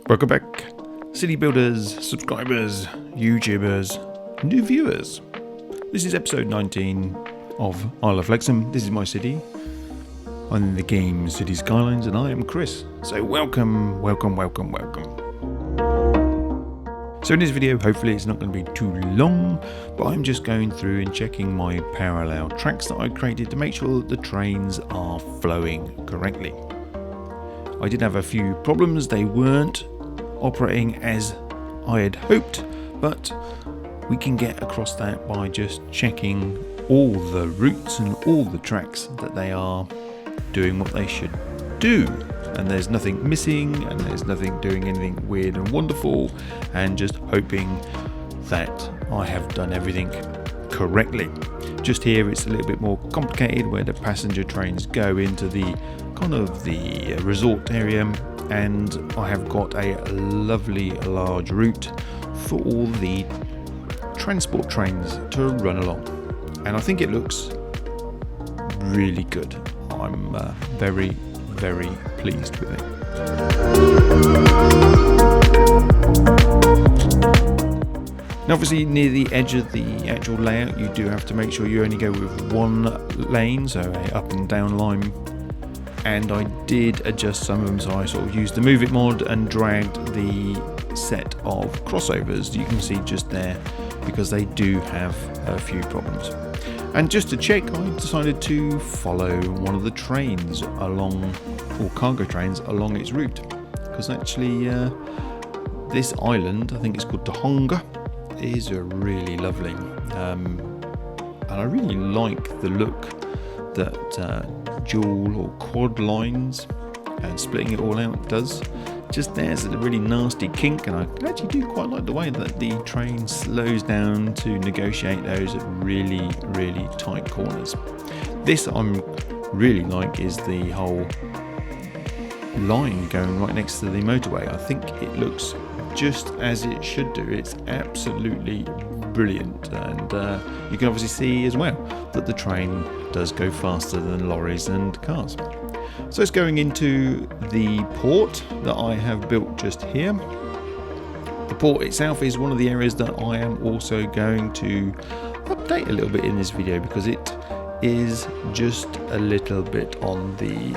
Welcome back, city builders, subscribers, YouTubers, new viewers. This is episode 19 of Isle of Flexum. This is my city. I'm in the game City Skylines and I am Chris. So welcome. So in this video, hopefully it's not going to be too long, but I'm just going through and checking my parallel tracks that I created to make sure that the trains are flowing correctly. I did have a few problems. They weren't operating as I had hoped, but we can get across that by just checking all the routes and all the tracks that they are doing what they should do, and there's nothing missing and there's nothing doing anything weird and wonderful, and just hoping that I have done everything correctly. Just here it's a little bit more complicated, where the passenger trains go into the kind of the resort area, and I have got a lovely large route for all the transport trains to run along, and I think it looks really good. I'm very pleased with it. Now obviously near the edge of the actual layout you do have to make sure you only go with one lane, so a up and down line, and I did adjust some of them, so I sort of used the Move It mod and dragged the set of crossovers you can see just there, because they do have a few problems. And just to check, I decided to follow one of the trains along, or cargo trains along its route, because actually this island, I think it's called Tahonga, is really lovely, and I really like the look that dual or quad lines and splitting it all out does. Just there's a really nasty kink, and I actually do quite like the way that the train slows down to negotiate those really tight corners. This I'm really like is the whole line going right next to the motorway. I think it looks just as it should do. It's absolutely brilliant, and you can obviously see as well that the train does go faster than lorries and cars. So it's going into the port that I have built just here. The port itself is one of the areas that I am also going to update a little bit in this video, because it is just a little bit on the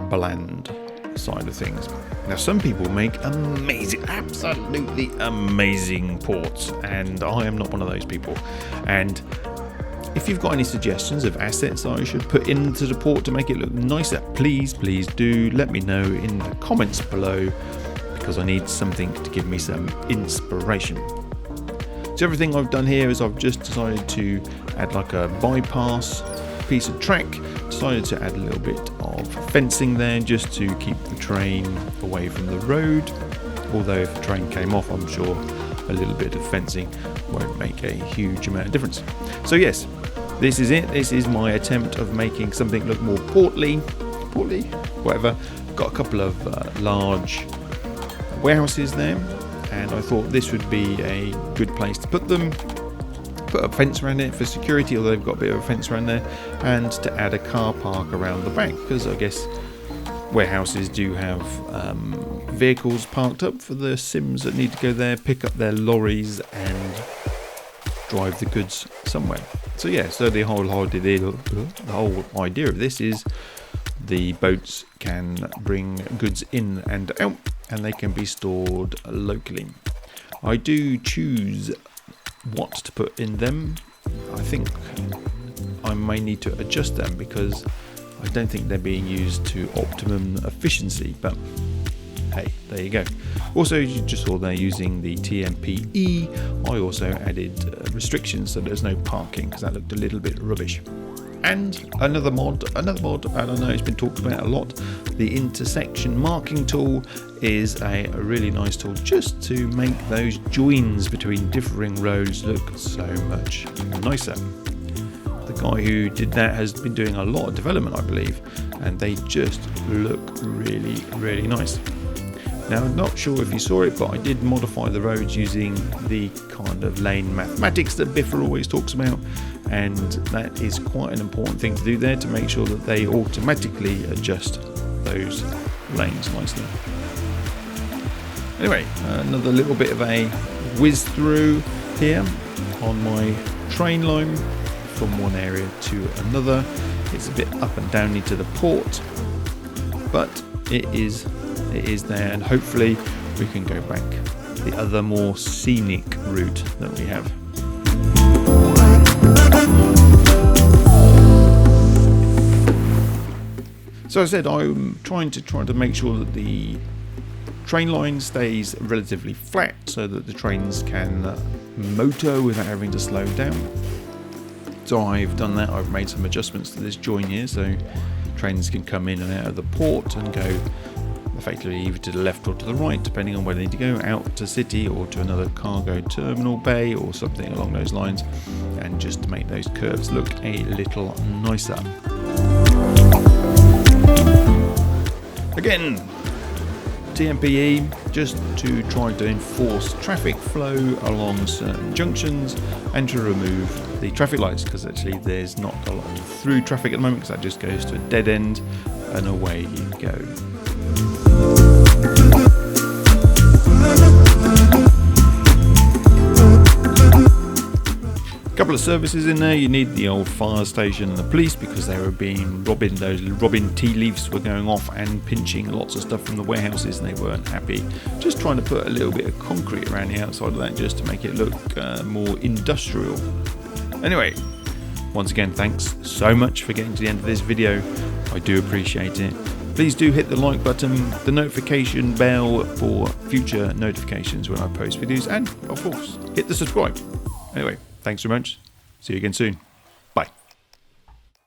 bland side of things. Now some people make absolutely amazing ports, and I am not one of those people. And if you've got any suggestions of assets that I should put into the port to make it look nicer, please do let me know in the comments below, because I need something to give me some inspiration. So everything I've done here is I've just decided to add like a bypass piece of track, decided to add a little bit of fencing there just to keep the train away from the road, although if the train came off, I'm sure a little bit of fencing won't make a huge amount of difference. So yes, this is it. This is my attempt of making something look more portly, whatever. Got a couple of large warehouses there, and I thought this would be a good place to put them. Put a fence around it for security, although they've got a bit of a fence around there, and to add a car park around the back, because I guess warehouses do have vehicles parked up for the sims that need to go there, pick up their lorries and drive the goods somewhere. So yeah, so the whole idea of this is the boats can bring goods in and out, and they can be stored locally. I do choose what to put in them. I think I may need to adjust them, because I don't think they're being used to optimum efficiency, but hey, there you go. Also, you just saw they're using the TMPE. I also added restrictions so there's no parking, because that looked a little bit rubbish. And another mod, I don't know, it's been talked about a lot. The intersection marking tool is a really nice tool just to make those joins between differing roads look so much nicer. The guy who did that has been doing a lot of development, I believe, and they just look really nice. Now, I'm not sure if you saw it, but I did modify the roads using the kind of lane mathematics that Biffa always talks about, and that is quite an important thing to do there, to make sure that they automatically adjust those lanes nicely. Anyway, another little bit of a whiz through here on my train line from one area to another. It's a bit up and downy to the port, but it is there, and hopefully we can go back the other more scenic route that we have. So I said I'm trying to make sure that the train line stays relatively flat so that the trains can motor without having to slow down. So I've done that. I've made some adjustments to this join here, so trains can come in and out of the port and go effectively either to the left or to the right, depending on where they need to go, out to city or to another cargo terminal bay or something along those lines, and just to make those curves look a little nicer. Again, TMPE, just to try to enforce traffic flow along certain junctions and to remove the traffic lights, because actually there's not a lot of through traffic at the moment, because that just goes to a dead end and away you go. Couple of services in there. You need the old fire station and the police, because they were being robbing tea leaves were going off and pinching lots of stuff from the warehouses, and they weren't happy. Just trying to put a little bit of concrete around the outside of that just to make it look more industrial. Anyway, once again, thanks so much for getting to the end of this video. I do appreciate it. Please do hit the like button, the notification bell for future notifications when I post videos, and of course hit the subscribe. Anyway, thanks very much. See you again soon.